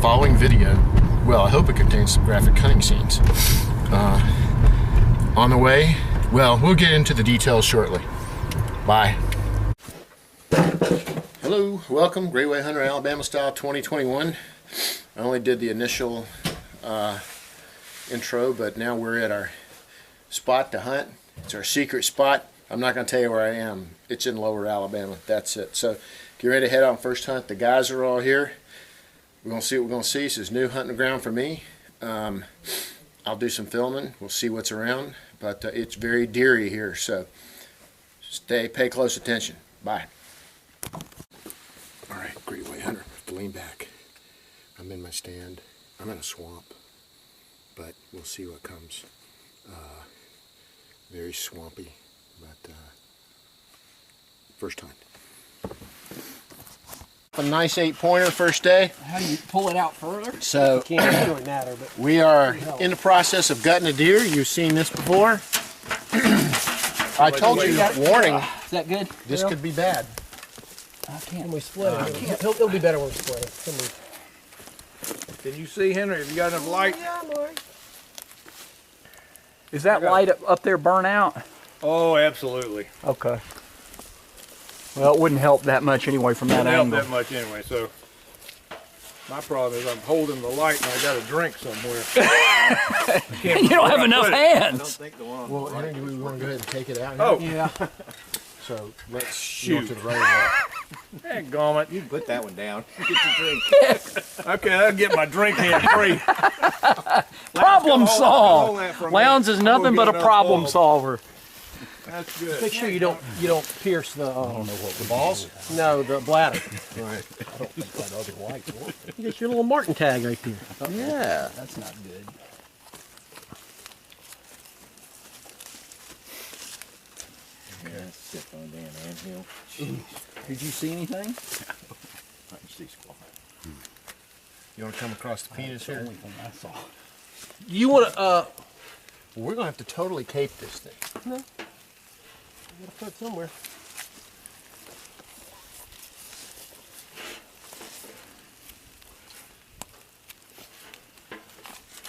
following video, well, I hope it contains some graphic cutting scenes. On the way, well, we'll get into the details shortly. Bye. Hello, welcome, Great White Hunter Alabama Style 2021. I only did the initial intro, but now we're at our spot to hunt. It's our secret spot. I'm not going to tell you where I am. It's in Lower Alabama. That's it. So get ready to head on first hunt. The guys are all here. We're going to see what we're going to see. This is new hunting ground for me. I'll do some filming. We'll see what's around. But it's very deery here, so pay close attention. Bye. All right, Great White Hunter. Lean back. I'm in my stand. I'm in a swamp, but we'll see what comes. Very swampy, but first time. A nice 8-pointer first day. How do you pull it out further? So Can't really matter, but we are in the process of gutting a deer. You've seen this before. I told you, warning, is that good? this could be bad. I can't. We split it. It'll be better when we split it. Can you see, Henry? Have you got enough light? Yeah, I'm all right. Is that light up there burn out? Oh, absolutely. Okay. Well, it wouldn't help that much anyway from that Doesn't help angle. that much anyway. So my problem is I'm holding the light and I got a drink somewhere. You don't have enough hands. Well, Henry, do we want to go ahead and take it out? Oh, Yeah. So let's Shoot. go to the right dadgummit. You can put that one down. Get your drink. Okay, I'll get my drink hand free. Problem hold solved. that for a Lowndes is minute. nothing I'm but gonna a get problem enough solver. That's good. Make sure you don't pierce the the balls. no, the bladder. Right. You get your little Martin tag right there. Yeah, that's not good. Yeah, sit on down anthill. Did you see anything? I can see squaw. You want to come across the penis here? Only thing I saw. You want to Well, we're going to have to totally cape this thing. gotta put it somewhere.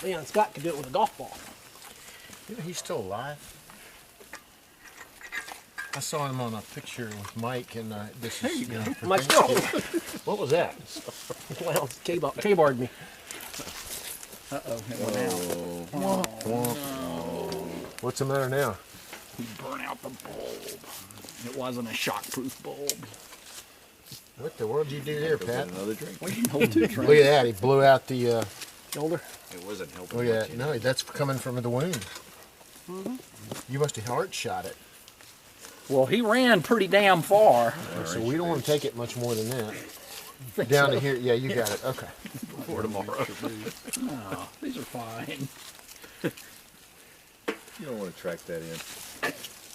Leon Scott could do it with a golf ball. You know, he's still alive. I saw him on a picture with Mike, and this is, you know, for Mike Thanksgiving. Stone. What was that? Well, K-barred me. Uh-oh, it went out. What's the matter now? He burned out the bulb. It wasn't a shockproof bulb. What the world did you do there, Pat? Another drink. We can hold two Look drinks. at that. He blew out the, Shoulder. It wasn't helping. look at much that. No, that's coming from the wound. You must have heart shot it. Well, he ran pretty damn far. So we don't want to take it much more than that. Down to here. Yeah, you got it. Okay. for tomorrow. No, these are fine. You don't want to track that in.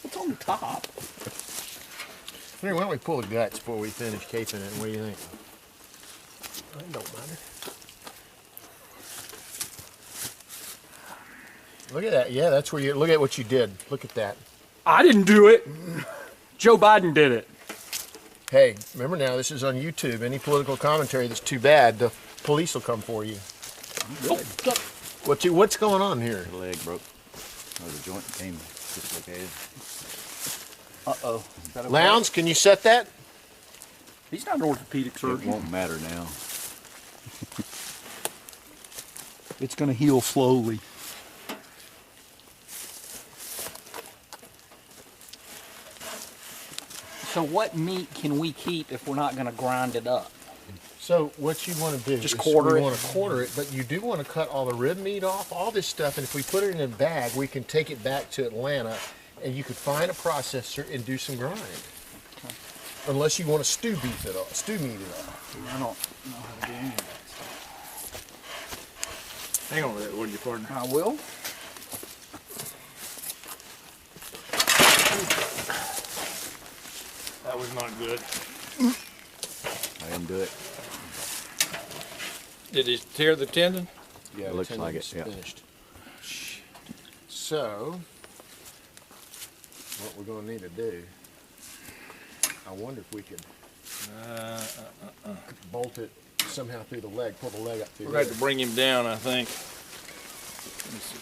What's on the top? Henry, why don't we pull the guts before we finish caping it? What do you think? That don't matter. Look at that. Yeah, that's where you look at what you did. Look at that. I didn't do it. Joe Biden did it. Hey, remember now, this is on YouTube. Any political commentary that's too bad, the police will come for you. What's going on here? The leg broke. Oh, the joint came dislocated. Uh-oh. Lowndes, can you set that? He's not an orthopedic It surgeon. won't matter now. It's going to heal slowly. So what meat can we keep if we're not going to grind it up? So what you want to do Just is quarter we it? want to quarter it, but you do want to cut all the rib meat off, all this stuff, and if we put it in a bag, we can take it back to Atlanta, and you could find a processor and do some grind. Okay. Unless you want to stew beef it off, stew meat it off. I don't know how to do any of that stuff. Hang on with that, would you, partner? I will. That was not good. I didn't do it. Did he tear the tendon? Yeah, It looks like it, yeah. Finished. So, what we're going to need to do, I wonder if we could bolt it somehow through the leg. Pull the leg up through We're going to have to bring him down, I think. Let me see.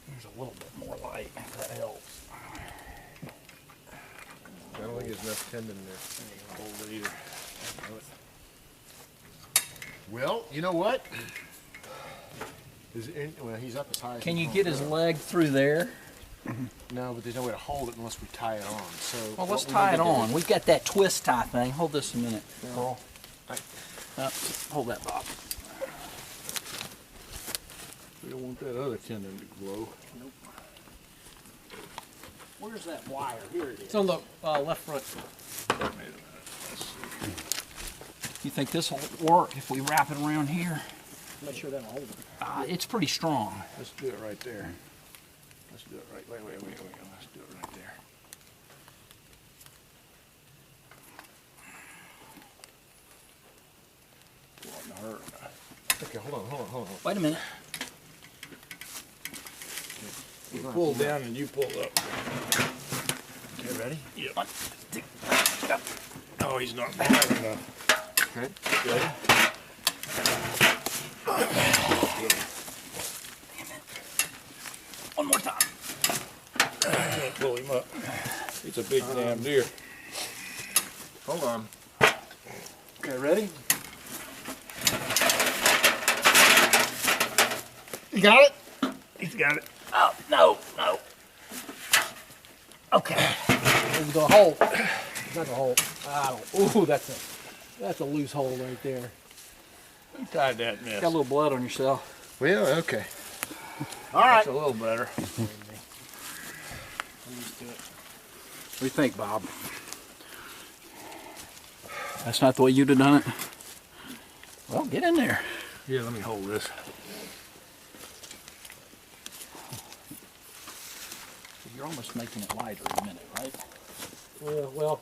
There's a little bit more light, if that helps. I don't think there's enough tendon there. Hold it either. Well, you know what? Well, he's up as high as Can he you can get his go. leg through there? No, but there's no way to hold it unless we tie it on. So Well, what let's we tie need it to do- on. We've got that twist tie thing. Hold this a minute, Carl. I- Hold that, Bob. We don't want that other tendon to glow. Where's that wire? Here it is. It's on the left front. Wait a minute. Let's see. You think this will work if we wrap it around here? Make sure that'll hold it. It's pretty strong. Let's do it right there. Let's do it right. Wait. Let's do it right there. Wouldn't hurt. Okay, hold on. Wait a minute. You pull down and you pull up. Okay, ready? Yep. Oh, he's not hard enough. Okay. Ready? One more time. Can't pull him up. He's a big damn deer. Hold on. Okay, ready? You got it? He's got it. Oh, no. Okay. There's the hole. Not the hole. I don't. Ooh, that's a loose hole right there. Who tied that mess? Got a little blood on yourself. Well, okay. That's a little better. What do you think, Bob? That's not the way you'd have done it? Well, get in there. Yeah, let me hold this. You're almost making it lighter in a minute, right? Well,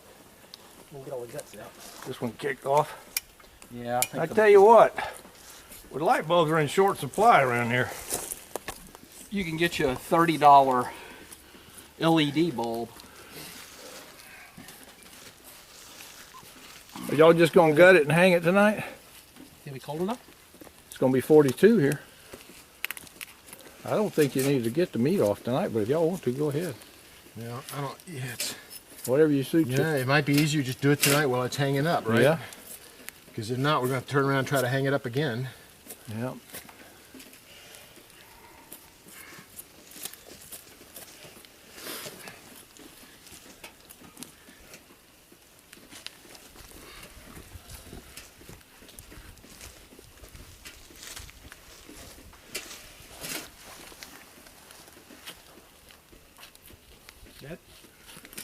we'll get all the guts out. This one kicked off. Yeah, I tell you what, well, light bulbs are in short supply around here. you can get you a $30 LED bulb. Are y'all just gonna gut it and hang it tonight? Can we cold enough? It's gonna be 42 here. I don't think you need to get the meat off tonight, but if y'all want to, go ahead. Yeah, I don't. Yeah, it's. Whatever you suit Yeah, it might be easier just do it tonight while it's hanging up, you. right? Yeah. Because if not, we're going to turn around and try to hang it up again. Yeah.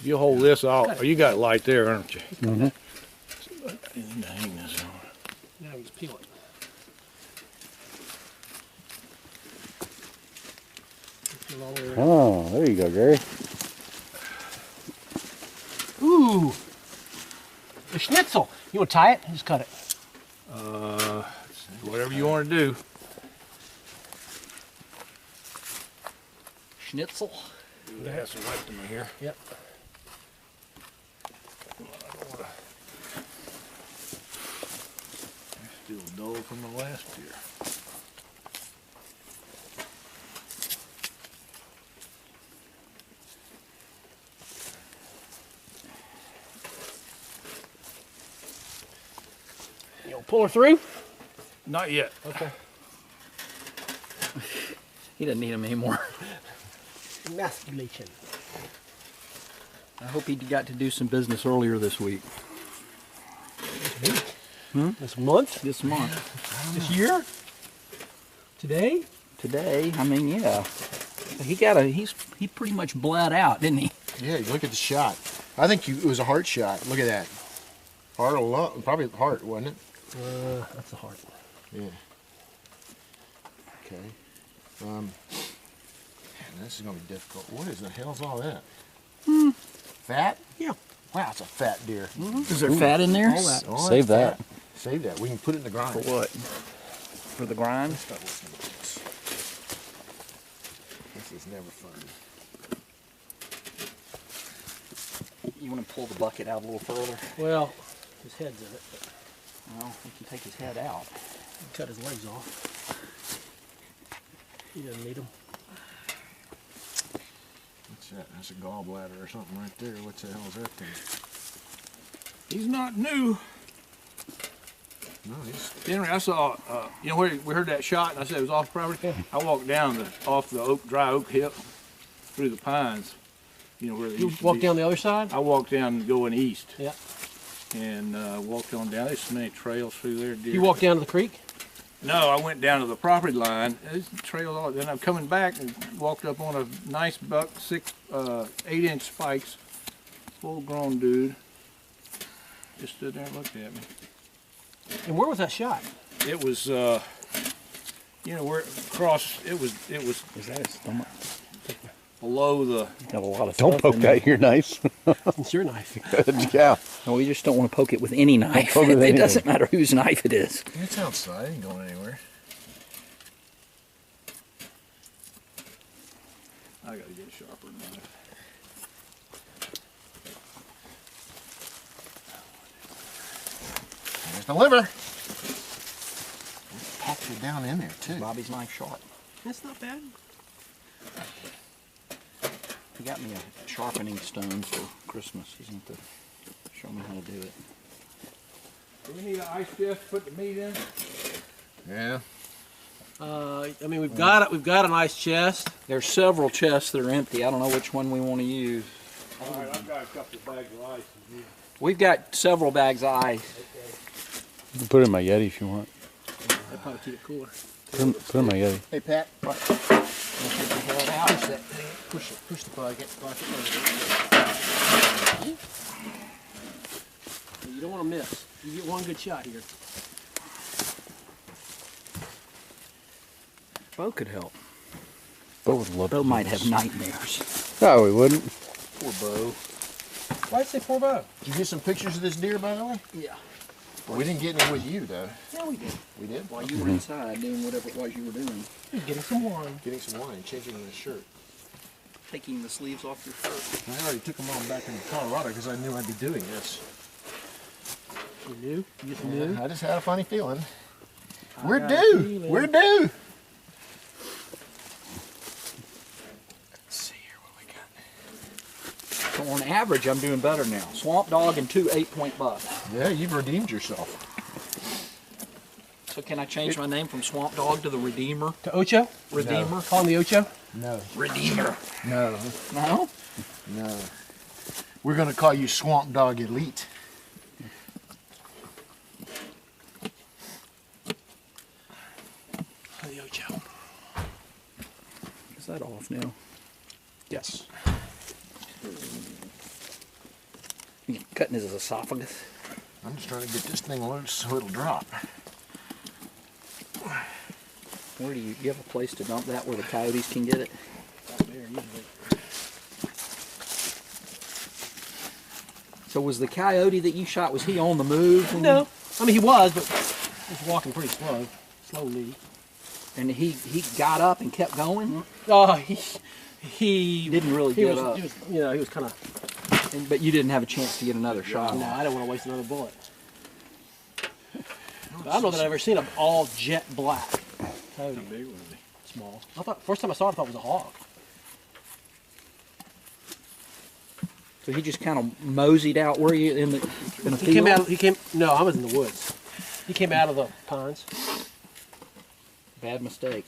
You hold this out. You got light there, aren't you? Mm-hmm. Hang this on. Now we just peel it. Peel all the way around. Oh, there you go, Gary. Ooh, the schnitzel. You want to tie it? Just cut it. Whatever you want to do. Schnitzel. It has some light to me here. Yep. Still dull from the last year. You know, pull her through. Not yet. Okay. He doesn't need them anymore. Emasculation. I hope he got to do some business earlier this week. This month? This month. This year? Today? Today, I mean, yeah. He pretty much bled out, didn't he? Yeah, look at the shot. I think it was a heart shot. Look at that. Heart or lung? Probably heart, wasn't it? That's the heart. Yeah. Okay. Man, this is gonna be difficult. What is the hell's all that? Fat? Yeah. Wow, it's a fat deer. Is there fat in there? All that. All Save that. Save that. We can put it in the grind. For what? For the grind? This is never fun. You want to pull the bucket out a little further? Well, his head's in it. But Well, we can take his head out. cut his legs off. He doesn't need them. What's that? That's a gallbladder or something right there. What the hell is that thing? He's not new. No, he's Henry, I saw, you know where we heard that shot and I said it was off property? I walked down off the dry oak hip through the pines. You know where they You used to walk be. down the other side? I walked down going east Yeah. and walked on down. There's so many trails through there. Deer. You walk down to the creek? No, I went down to the property line. There's trails all. Then I'm coming back and walked up on a nice buck, 8-inch spikes, full-grown dude. Just stood there and looked at me. And where was that shot? It was, you know, where across. It was Is that his stomach? below the. Got a lot of Don't stuff poke in that. You're nice. It's your knife. Yeah. No, we just don't want to poke it with any knife. poke it with It anything. doesn't matter whose knife it is. It's outside. It ain't going anywhere. I gotta get a sharper knife. There's the liver. Packed it down in there too. Bobby's knife sharp. That's not bad. He got me a sharpening stone for Christmas. He's going to show me how to do it. Do we need an ice chest to put the meat in? Yeah. I mean, we've got an ice chest. There's several chests that are empty. I don't know which one we want to use. All right, I've got a couple of bags of ice. We've got several bags of ice. You can put it in my Yeti if you want. That'd probably keep it cooler. Put it in my Yeti. Hey Pat, push the bucket. You don't want to miss. You get one good shot here. Bo could help. Bo would love Bo to might do have this. nightmares. No, we wouldn't. Poor Bo. Why'd you say 4 bow? Did you get some pictures of this deer, by the way? Yeah. We didn't get any with you though. Yeah, we did. We did. While you were inside doing whatever it was you were doing. Getting some wine. Getting some wine, changing the shirt. Taking the sleeves off your shirt. I already took them all back into Colorado because I knew I'd be doing this. You knew? You just knew? I just had a funny feeling. I We're got a due. feeling. We're due. Let's see here what we got. So on average, I'm doing better now. Swamp Dog and 2 8-point bucks. Yeah, you've redeemed yourself. So can I change my name from Swamp Dog to the Redeemer? To Ocho? Redeemer? Call him the Ocho? No. Redeemer. No. No? No. We're gonna call you Swamp Dog Elite. The Ocho. Is that off now? Yes. You cutting his esophagus? I'm just trying to get this thing loose so it'll drop. Where do you have a place to dump that where the coyotes can get it? There, usually. So was the coyote that you shot, was he on the move? when No. I mean, he was, but he was walking pretty slow. Slowly. And he got up and kept going? Oh, he Didn't really he get was, up. He was, you know, he was kind of, But you didn't have a chance to get another shot. no, I didn't want to waste another bullet. But I don't know that I've ever seen an all jet black coyote. How big was he? Small. I thought, first time I saw it, I thought it was a hawk. So he just kind of moseyed out. Were you in the field? No, I was in the woods. He came out of the pines. Bad mistake.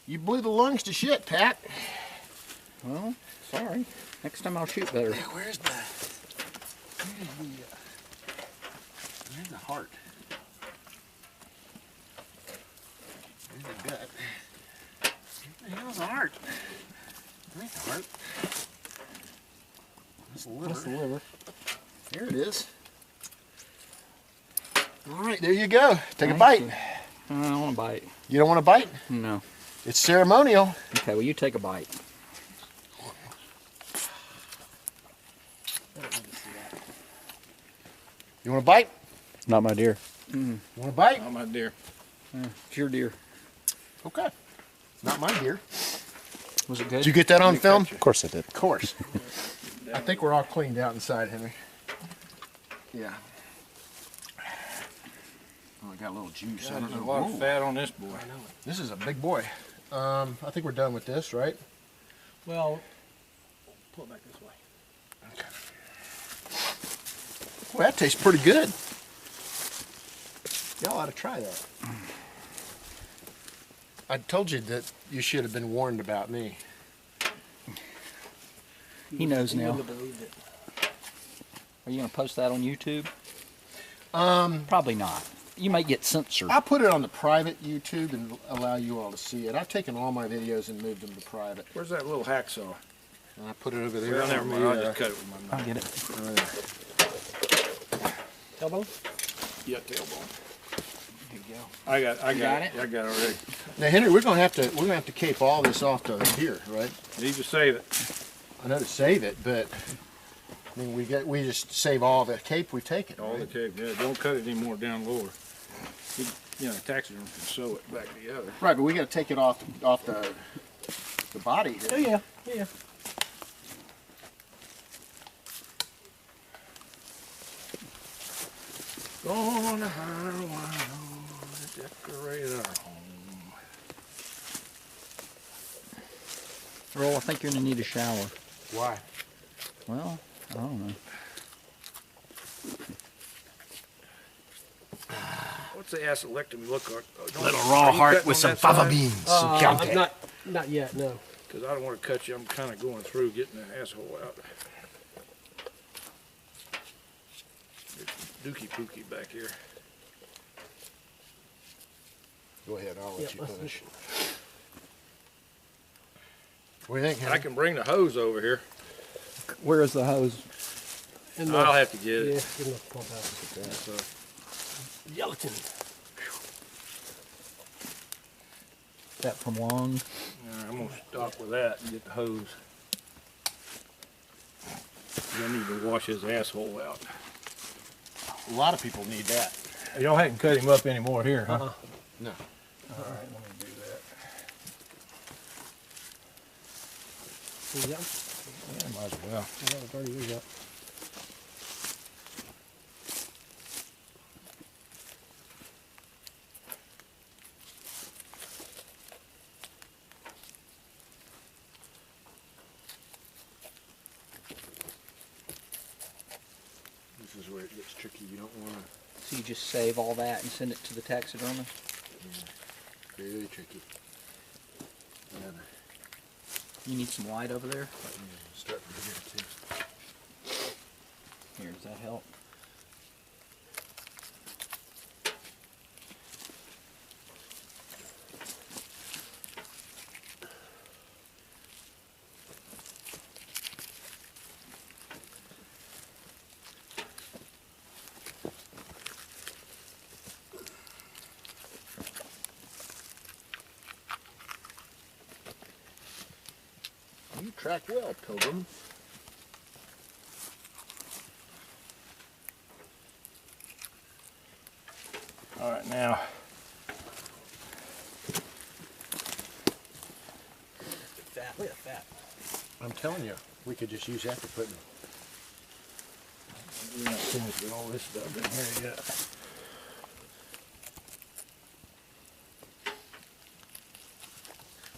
You blew the lungs to shit, Pat. Well, sorry. Next time I'll shoot better. Where's the heart? Where's the gut? Where the hell's the heart? There's the heart. That's the liver. That's the liver. There it is. All right, there you go. Take a Thank bite. you. I don't want to bite. You don't want to bite? No. It's ceremonial. Okay, well, you take a bite. You want a bite? Not my deer. You want a bite? Oh, my dear. It's your deer. Okay. Not my deer. Was it Did good? you get that on film? Of course I did. Of course. I think we're all cleaned out inside, Henry. Yeah. Oh, I got a little juice. I There's don't a know. lot of Whoa. fat on this boy. This is a big boy. I think we're done with this, right? Well, pull it back this way. Well, that tastes pretty good. Y'all ought to try that. I told you that you should have been warned about me. He knows You now. wouldn't have believed it. Are you gonna post that on YouTube? Probably not. You might get censored. I'll put it on the private YouTube and allow you all to see it. I've taken all my videos and moved them to private. Where's that little hacksaw? And I put it over there. Well, never on mind. the, I'll just cut it with my I'll knife. get it. Elbow? Yeah, tailbone. Here you go. I got got it. it? I got it already. Now, Henry, we're gonna have to cape all this off to here, right? You just save it. I know to save it, but I mean we just save all the cape we've taken. All the right? cape. Yeah, don't cut it anymore down lower. You know, taxiderm can sew it back together. Right, but we got to take it off the body. Oh, yeah. Yeah. Gonna hire a wild to decorate our home. Earl, I think you're gonna need a shower. Why? Well, I don't know. What's the ass-electomy look like? Little raw heart with some fava beans. Not yet, no. Because I don't want to cut you. I'm kind of going through getting the asshole out. There's Dookie Pookie back here. Go ahead, I'll let Yeah, you let's- finish. What do you think, Henry? I can bring the hose over here. Where is the hose? And I'll have to get yeah, it. give him a pump out. So, Gelatin. That from Long. I'm going to stop with that and get the hose. I need to wash his asshole out. A lot of people need that. Y'all hadn't cut him up anymore here, huh? No. All right, let me do that. Yeah. Yeah, might as well. Yeah, it's already used up. This is where it gets tricky. You don't want to. So you just save all that and send it to the taxidermist? Very tricky. Yeah, You need some light over there? start from here too. Here, does that help? You track well, Pilgrim. All right, now. Fat. Look at that fat. I'm telling you, we could just use that for putting. We're not finished with all this stuff in here yet.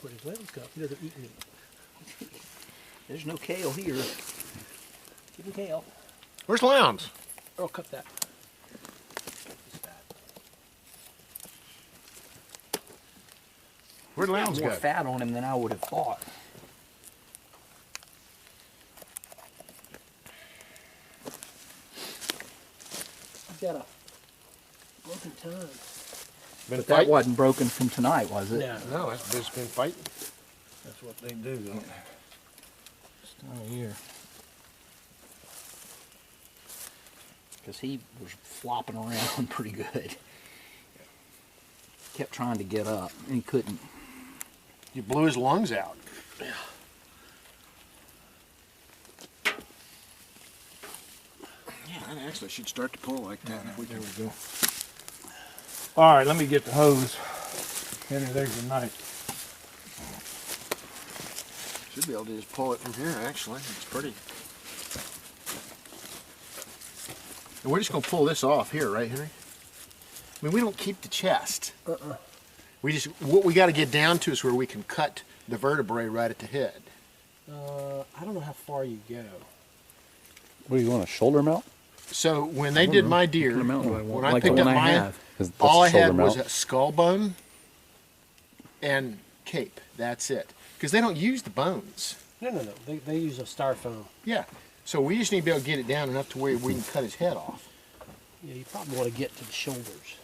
Where'd his legs go? He doesn't eat meat. There's no kale here. Give him kale. Where's Lowndes? Earl, cut that. Where'd Lowndes More go? fat on him than I would have thought. He's got a broken tongue. Been That fighting? wasn't broken from tonight, was it? No. No, it's been fighting. That's what they do, don't they? This time of year. Because he was flopping around pretty good. Kept trying to get up, and he couldn't. You blew his lungs out. I actually should start to pull like that. If we can. There we go. All right, let me get the hose. Henry, there's your knife. Should be able to just pull it from here, actually. It's pretty. And we're just going to pull this off here, right, Henry? I mean, we don't keep the chest. We just, what we got to get down to is where we can cut the vertebrae right at the head. I don't know how far you go. What do you want, a shoulder mount? So when they did my deer, What amount do I want? when I Like picked the up one I mine, have. 'Cause that's all a I had shoulder was mount. a skull bone and cape. That's it. Because they don't use the bones. No. They use a styrofoam. Yeah. So we just need to be able to get it down enough to where we can cut his head off. Yeah, you probably want to get to the shoulders.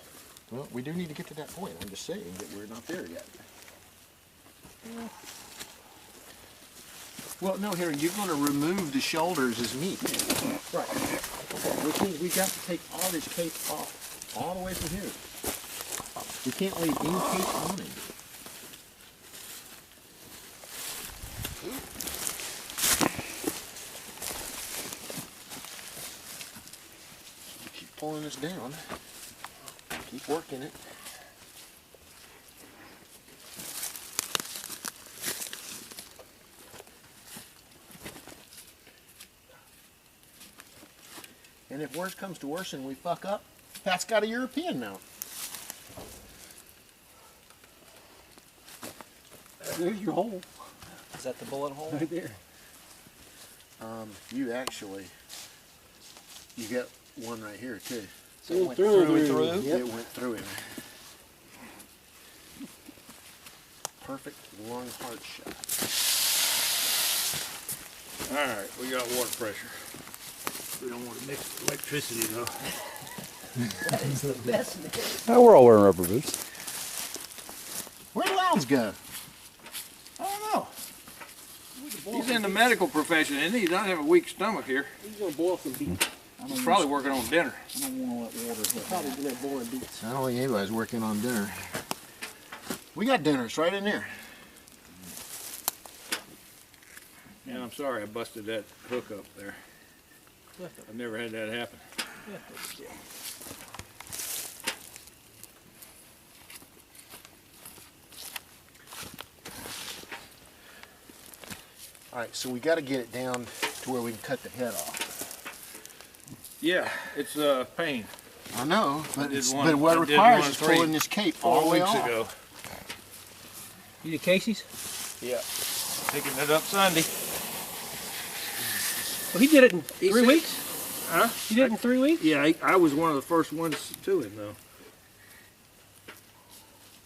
Well, we do need to get to that point. I'm just saying that we're not there yet. Well, no, Henry, you're going to remove the shoulders as meat. Right. Which means we got to take all this cape off, all the way from here. We can't leave any cape on him. Keep pulling this down. Keep working it. And if worse comes to worse and we fuck up, Pat's got a European mount. There's your hole Is that the bullet hole? right there. You actually, you got one right here too. So it went through and through? Yep. It went through him. Perfect lung heart shot. All right, we got water pressure. We don't want to mix with electricity though. We're all wearing rubber boots. Where'd Lowndes go? I don't know. He's in the medical profession, and he doesn't have a weak stomach here. He's gonna boil some beets. He's probably working on dinner. I don't want to let water hit Probably that. gonna boil beets. I don't think anybody's working on dinner. We got dinners right in there. Yeah, I'm sorry I busted that hook up there. I've never had that happen. All right, so we got to get it down to where we can cut the head off. Yeah, it's a pain. I know, but, did it's, one- but what I it did requires one is 3 pulling this cape all 4 the way weeks off. ago. You did Casey's? Yeah. Picking it up Sunday. Well, he did it in He 3 said- weeks. Huh? You did it in 3 weeks? Yeah, I was one of the first ones to him though.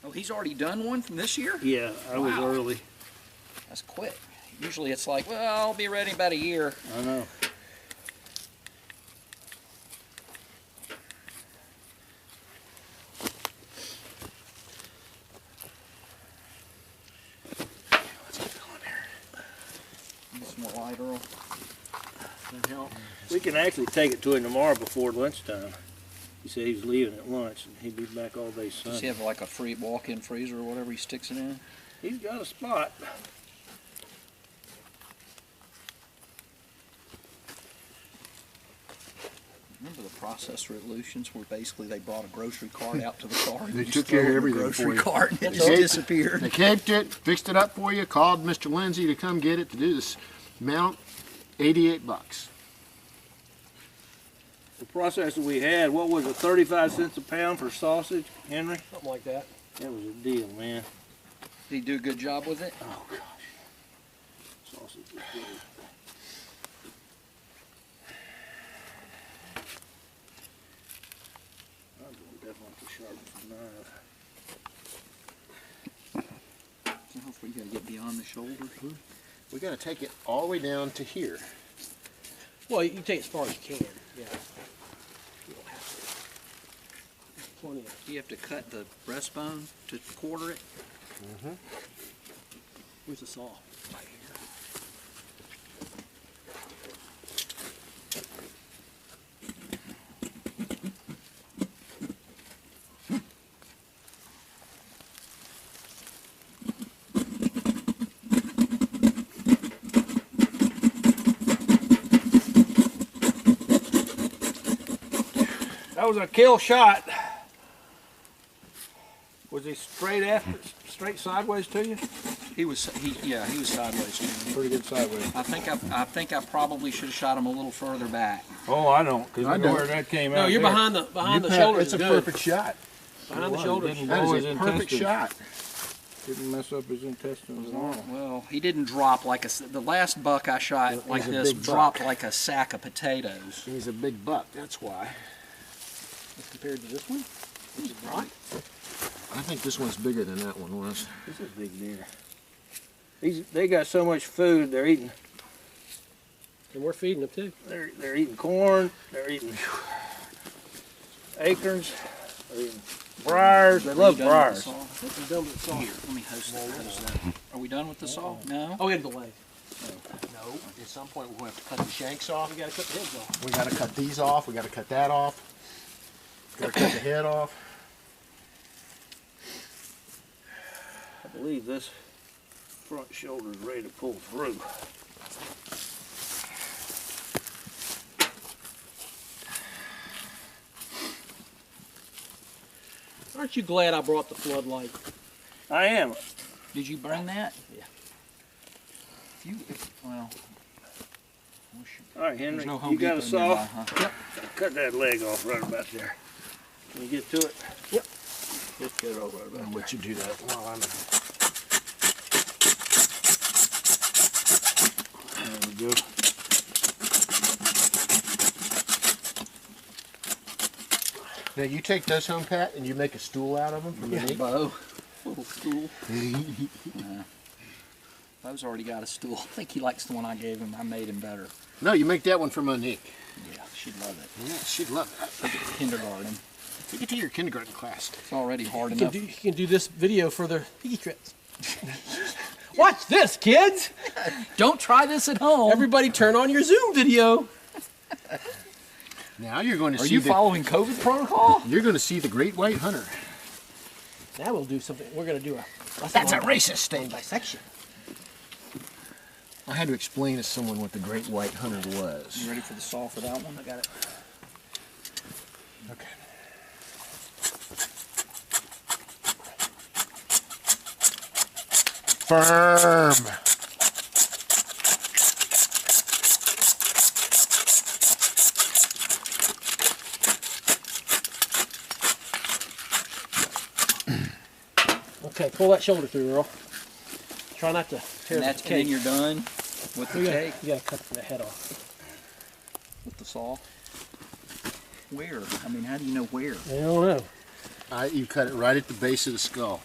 Oh, he's already done one from this year? Yeah, I was Wow. early. That's quick. Usually it's like, well, I'll be ready in about a year. I know. Let's get going here. Need some more light, Earl. That help? We can actually take it to him tomorrow before lunchtime. He said he was leaving at lunch and he'd be back all day Does he Sunday. have like a free walk-in freezer or whatever he sticks it in? He's got a spot. Remember the process resolutions where basically they brought a grocery cart out to the car and They you just took care of throw it in the everything grocery for you. cart and it They just caped- disappeared. They caped it, fixed it up for you, called Mr. Lindsay to come get it to do this mount. $88. The processor we had, what was it, 35 cents a pound for sausage, Henry? Something like that. That was a deal, man. Did he do a good job with it? Oh, gosh. Sausage was good. I'm going definitely to sharpen the knife. So hopefully you gotta get beyond the shoulders. We got to take it all the way down to here. Well, you can take it as far as you can. Yeah. You don't have to. There's plenty of. Do you have to cut the breastbone to quarter it? Where's the saw? Right here. That was a kill shot. Was he straight sideways to you? He was sideways to me. Pretty good sideways. I think I probably should have shot him a little further back. Oh, I don't, because I I know don't. where that came out. No, you're there. behind the shoulders. It's a Good. perfect shot. Behind the It shoulders. didn't That blow is his a perfect intestines. shot. Didn't mess up his intestines at all. Well, he didn't drop like the last buck I shot like He's a this big dropped buck. like a sack of potatoes. He's a big buck, that's why. As compared to this one, which is right. I think this one's bigger than that one was. This is a big deer. They got so much food. They're eating. And we're feeding them too. They're eating corn. They're eating acorns. They're eating briars. They love briars. Here, let me host that. Are we done with the saw? No. Oh, we had a delay. No, at some point we're going to have to cut the shanks off. We gotta cut the heads off. We got to cut these off. We got to cut that off. Got to cut the head off. I believe this front shoulder is ready to pull through. Aren't you glad I brought the floodlight? I am. Did you bring that? Yeah. Well, All right, Henry. there's no Home you got a Depot saw? nearby, huh? Cut that leg off right about there. Can you get to it? Yep. Just get it over right about I'll let you do that while I'm. there. We go. Now you take those home, Pat, and you make a stool out of them from the meat. Bo, little stool. Bo's already got a stool. I think he likes the one I gave him. I made him better. No, you make that one for Monique. Yeah, she'd love it. Yeah, she'd love that. Kindergarten. Take it to your kindergarten class. It's already hard You enough. can do this video for the piggy trips. Watch this, kids! Don't try this at home. Everybody turn on your Zoom video. Now you're going to Are see you the, following COVID protocol? You're going to see the great white hunter. Now we'll do something. We're gonna do a. That's a on racist statement. dissection. I had to explain to someone what the great white hunter was. You ready for the saw for that one? I got it. Okay. Firm. Okay, pull that shoulder through, Earl. Try not to tear And the that's and then cake. you're done with the cake You gotta cut the head off. with the saw. Where? I mean, how do you know where? I don't know. You cut it right at the base of the skull.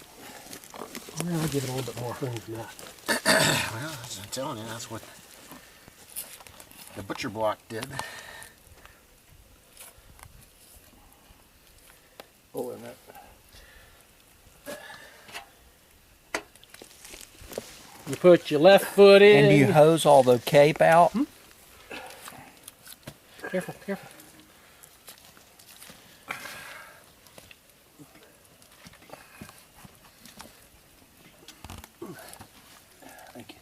I'm gonna give it a little bit more room than that. Well, I'm telling you, that's what the butcher block did. Oh, and that. You put your left foot in. And do you hose all the cape out? Careful, careful. Thank you.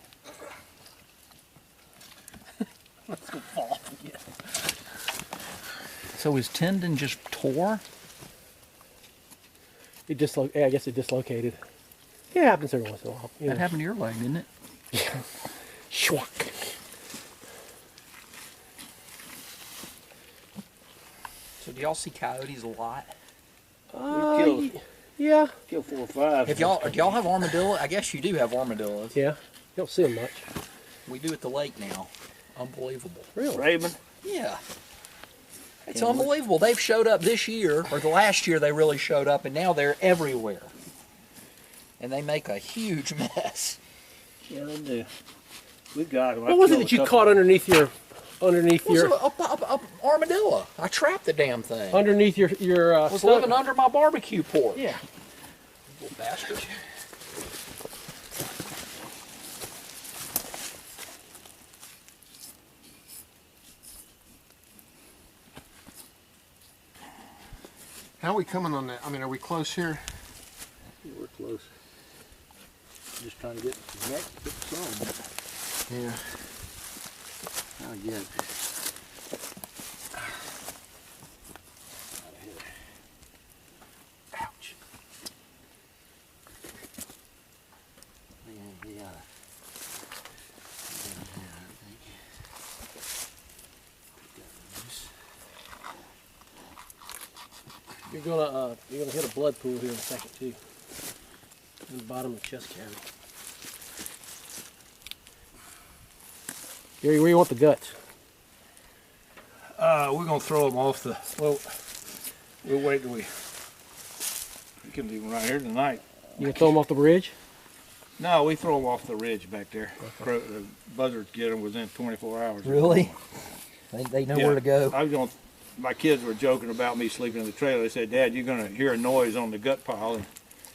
Let's go fall. Yeah. So his tendon just tore? Yeah, I guess it dislocated. Yeah, it happens every once in a while. You That know. happened to your leg, didn't it? Schwack. So do y'all see coyotes a lot? killed- Yeah, Kill 4 or 5. Do y'all have armadillo? I guess you do have armadillos. yeah. You don't see them much. We do at the lake now. Unbelievable. Really? Raven. Yeah. It's unbelievable. They've showed up this year, or the last year they really showed up, and now they're everywhere. And they make a huge mess. Yeah, they do. We got him. What was it that you caught underneath your It was a armadillo. I trapped the damn thing. underneath your It was living under my barbecue porch. Yeah. Little bastard. How are we coming on that? I mean, are we close here? We're close. Just trying to get the neck to some. Yeah. Not yet. You're gonna hit a blood pool here in a second too. In the bottom of the chest cavity. Gary, where you want the guts? We're gonna throw them off the, well, we'll wait till we can leave them right here tonight. You gonna throw them off the bridge? No, we throw them off the ridge back there. The buzzards get them within 24 hours. Really? They know where to go. I was going. My kids were joking about me sleeping in the trailer. They said, "Dad, you're gonna hear a noise on the gut pile and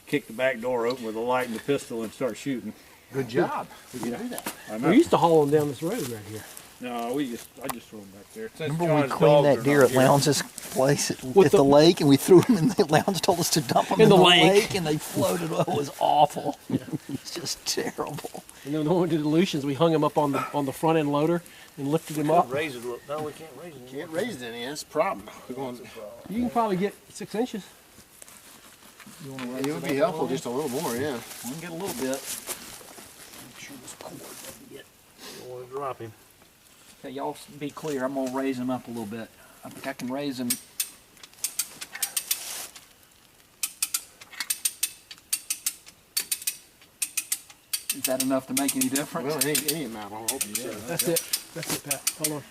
kick the back door open with a light and the pistol and start shooting." Good job. We can do that. I know. We used to haul them down this road right here. No, I just throw them back there. Since Remember when we John's cleaned dogs that are deer not at here. Lounge's place at With the the- lake, and we threw them in the Lounge told us to dump them in the lake, and they floated. Oh, it was awful. It's just terrible. And then when we did dilutions, we hung them up on the front end loader and lifted them up. Raise it. No, we can't raise it. Can't raise it any. That's a problem. You can probably get 6 inches. It would be helpful just a little more, yeah. We can get a little bit. Don't want to drop him. Okay, y'all be clear. I'm gonna raise them up a little bit. I think I can raise them. Is that enough to make any difference? Well, any amount, I hope so. That's it. That's it, Pat. Hold on.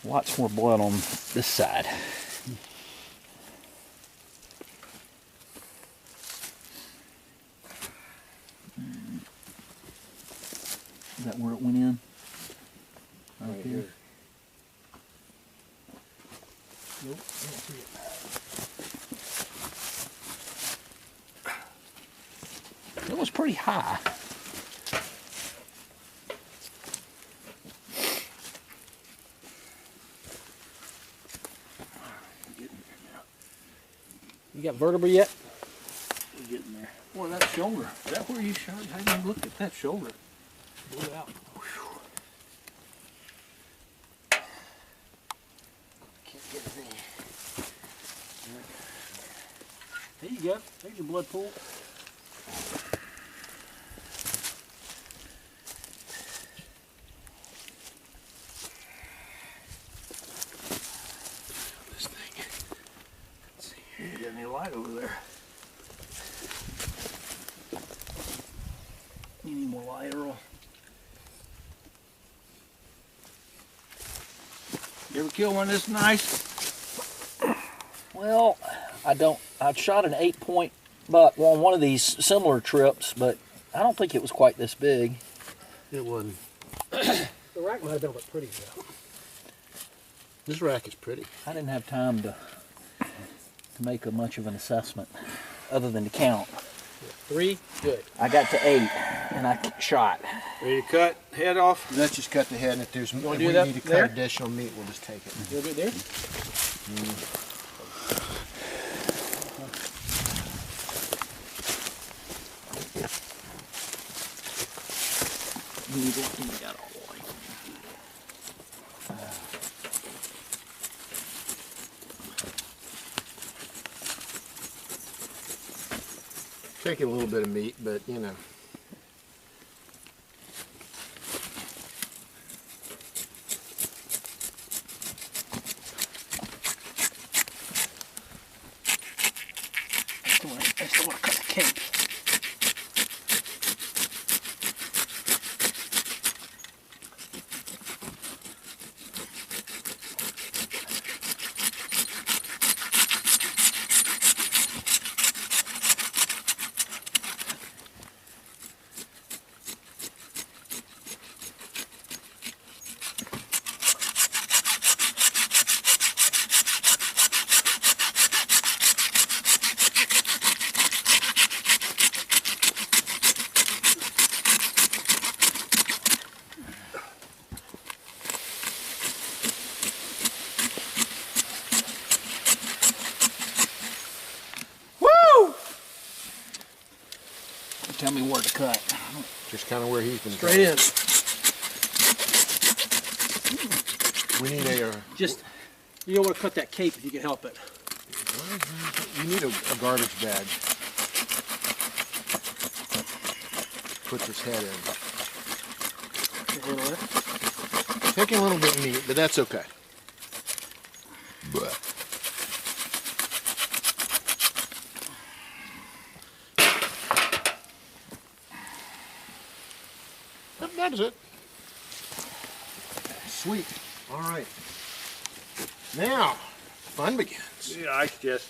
Lots more blood on this side. Is that where it went in? Right here. Nope, I don't see it. It was pretty high. You got vertebra yet? We're getting there. Boy, that shoulder. Is that where you shot? I didn't even look at that shoulder. Blew it out. There you go. There's your blood pool. This thing. You got any light over there? You need more light, Earl. You ever kill one this nice? Well, I don't. I shot an 8-point buck on one of these similar trips, but I don't think it was quite this big. It wasn't. The rack might have been a bit pretty though. This rack is pretty. I didn't have time to make much of an assessment, other than to count. 3, good. I got to 8, and I shot. Ready to cut head off? Let's just cut the head, and if there's if wanna we do that need to cut there? additional meat, we'll just take it. You good there? You got all the way. Taking a little bit of meat, but you know. I still want to cut the cape. Tell me where to cut. Just kind of where he's been. Straight in. We need a. Just, you don't want to cut that cape if you can help it. You need a garbage bag. Put this head in. Can you handle that? Taking a little bit of meat, but that's okay. Yep, that's it. Sweet. All right. Now, fun begins. Yeah, ice chest.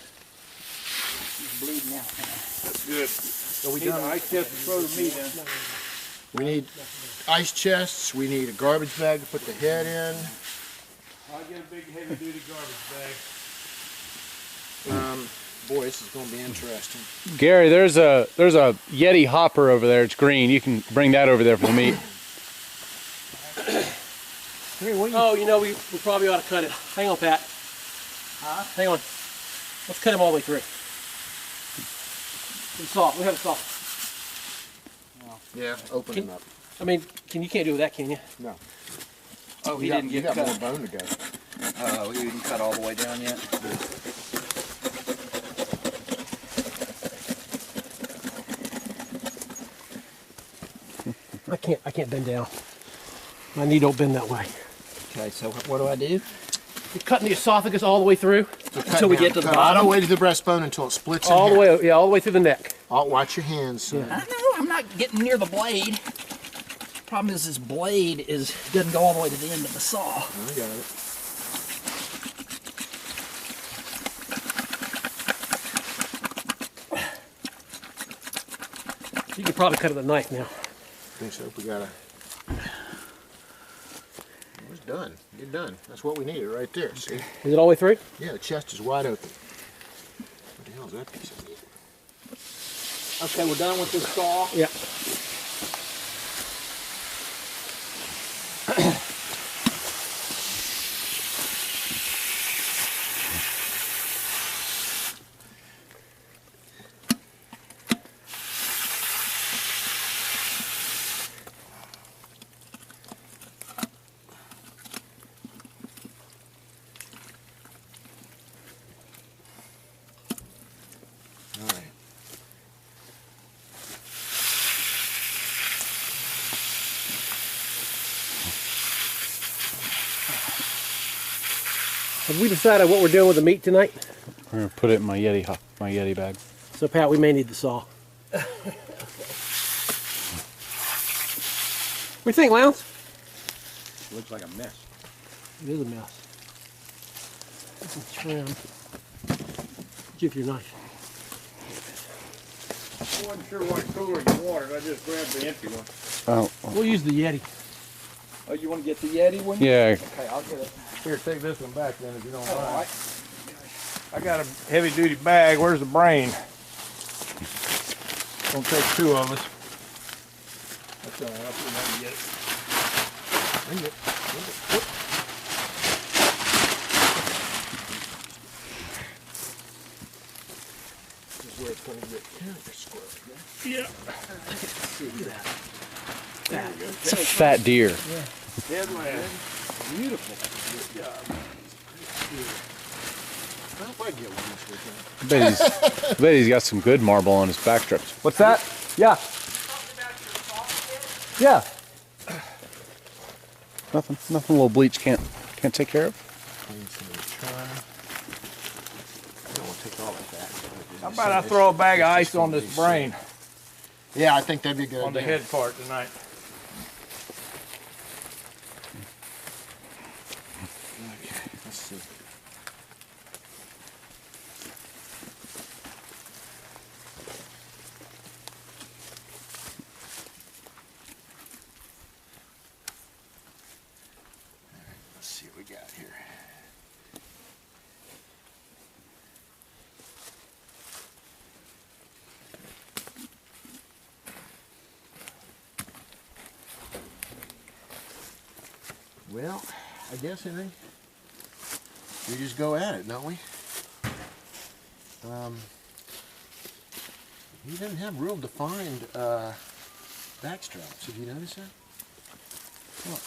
Bleeding out. That's good. So we Need an done. ice chest to throw the meat in. We need ice chests. We need a garbage bag to put the head in. I'll get a big heavy duty garbage bag. Boy, this is going to be interesting. Gary, there's a Yeti hopper over there. It's green. You can bring that over there for the meat. Oh, you know, we probably ought to cut it. Hang on, Pat. Huh? Hang on. Let's cut him all the way through. It's soft. We have it soft. Yeah, open Can- them up. I mean, you can't do that, can you? No. Oh, he You got- didn't you get got cut. more bone to go. Oh, he didn't cut all the way down yet. I can't bend down. My knee don't bend that way. Okay, so what do I do? You're cutting the esophagus all the way through, Until we get to the Cut all bottom? the way to the breastbone until it splits in all the half. way, yeah, all the way through the neck. Oh, watch your hands, son. I know, I'm not getting near the blade. Problem is, this blade doesn't go all the way to the end of the saw. I got it. You could probably cut it with a knife now. I think so. We gotta. It's done. You're done. That's what we needed right there. See? Is it all the way through? Yeah, the chest is wide open. What the hell is that piece of meat? Okay, we're done with this saw. Yeah. All right. Have we decided what we're doing with the meat tonight? We're gonna put it in my Yeti bag. So, Pat, we may need the saw. What do you think, Lowndes? Looks like a mess. It is a mess. Some trim. Give your knife. I wasn't sure what cooler you wanted. I just grabbed the empty one. Oh, We'll use the Yeti. Oh, you want to get the Yeti one? yeah. Okay, I'll get it. Here, take this one back then if you don't All mind. right. I got a heavy duty bag. Where's the brain? Don't take two of us. That's all right. I'll put that and get it. Bring it. Bring it. This is where it's going to get kind of squirrely. Yeah. It's a fat deer. Headland. Beautiful. Good job. Well, if I get one this weekend. I bet he's got some good marble on his back strips. What's that? Yeah. Yeah. Nothing a little bleach can't take care of. Clean some of the char. I don't want to take all of that. How about I throw a bag of ice on this brain Yeah, I think that'd be a good on the idea. head part tonight? Okay, let's see. Let's see what we got here. Well, I guess, Henry, we just go at it, don't we? He doesn't have real defined back straps. Have you noticed that? Look.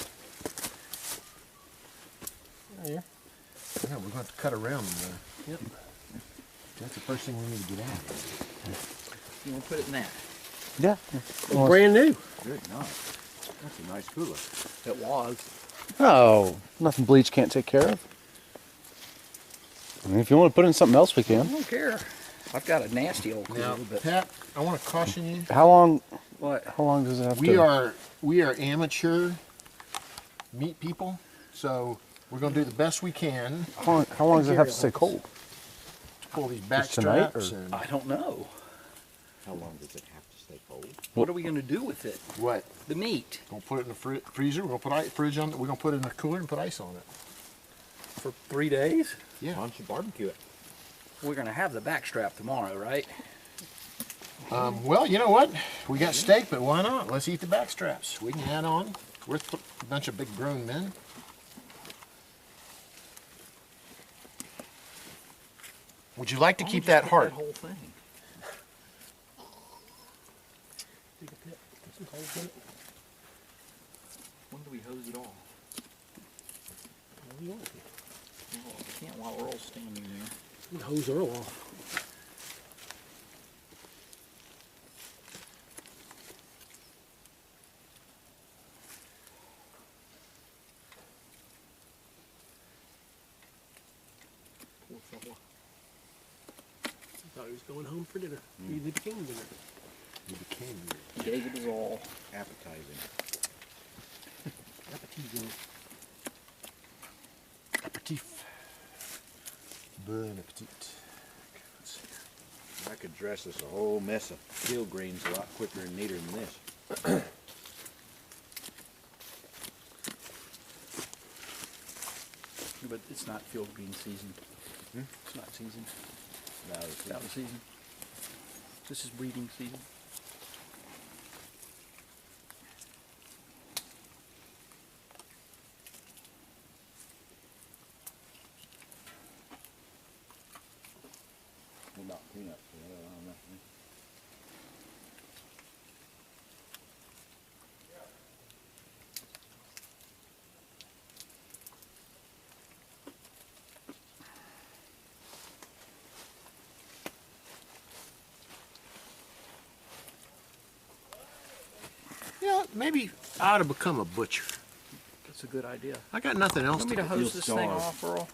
Here. Yeah, we're going to cut around them. Yep. That's the first thing we need to get at. You want to put it in that? Yeah. Brand new. Good night. That's a nice cooler. It was. Oh, nothing bleach can't take care of. I mean, if you want to put in something else, we I can. don't care. I've got a nasty old Now, cooler, but Pat, I want to caution you. How long? what? How long does it have We to? are amateur meat people, so we're going to do the best we can How long does it have to stay cold? to pull these back Just tonight, straps. or- And I don't know. How long does it have to stay cold? What are we going to do with it? what? The meat We're going to put it in the freezer. We're going to put fridge on it. We're going to put it in the cooler and put ice on it. for 3 days? Yeah. Why don't you barbecue it? We're going to have the backstrap tomorrow, right? Well, you know what? We got steak, but why not? Let's eat the back straps. We can add on. We're a bunch of big grown men. Would you like to keep that heart? That whole thing. Dig a pit, put some holes in it. When do we hose it all? What do you want? Oh, I can't while Earl's standing there. You can hose Earl off. Poor fella. Thought he was going home for dinner. He became dinner. You became He gave it his all. Appetizing. Appetizer. aperitif. Bon appetit. I could dress us a whole mess of field greens a lot quicker and neater than this. But it's not field green season. It's not season. No, It's out of season. This is breeding season. what about peanuts? I don't know. Yeah, maybe I ought to become a butcher. That's a good idea. I got nothing else Want me to to do. hose You'll this thing starve. off, Earl?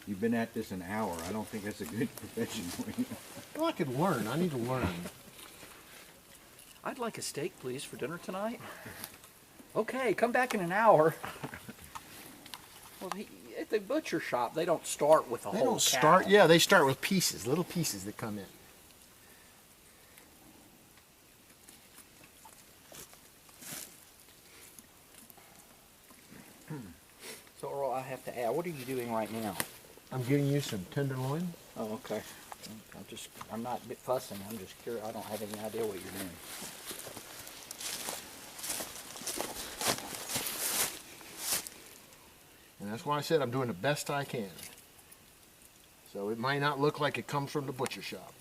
You've been at this an hour. I don't think that's a good profession for you. Well, I could learn. I need to learn. I'd like a steak, please, for dinner tonight. Okay, come back in an hour. Well, at the butcher shop, they don't start with a They whole don't start. cow. Yeah, they start with pieces, little pieces that come in. So, Earl, I have to add, what are you doing right now? I'm getting you some tenderloin. Oh, okay. I'm not fussing. I'm just curious. I don't have any idea what you're doing. And that's why I said I'm doing the best I can. So it might not look like it comes from the butcher shop.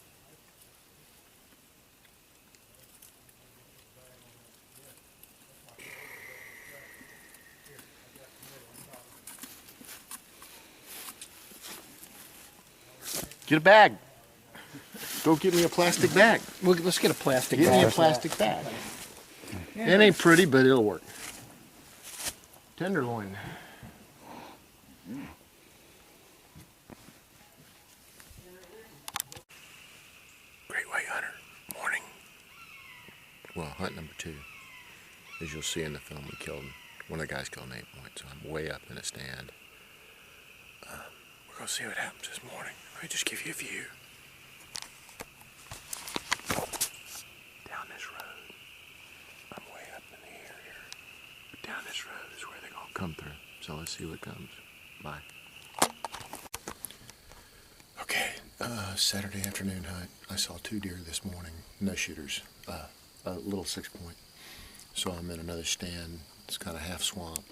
Get a bag. Go get me a plastic bag. Well, let's get a plastic Get me a bag. plastic bag. It ain't pretty, but it'll work. Tenderloin. Great white hunter, morning. Well, hunt number 2. As you'll see in the film, we killed one of the guys killed an 8 point, so I'm way up in a stand. We're gonna see what happens this morning. Let me just give you a view. Down this road. I'm way up in the air here. But down this road is where they're gonna come through. So let's see what comes. Bye. Okay, Saturday afternoon hunt. I saw 2 deer this morning. No shooters. A little 6 point. So I'm in another stand. It's kind of half swamp.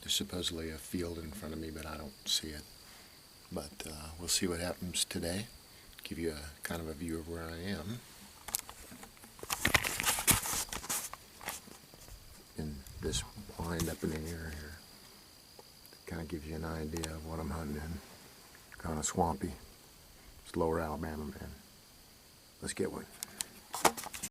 There's supposedly a field in front of me, but I don't see it. But we'll see what happens today. Give you a kind of a view of where I am. In this blind up in the air here. Kind of gives you an idea of what I'm hunting in. Kind of swampy. It's lower Alabama, man. Let's get one.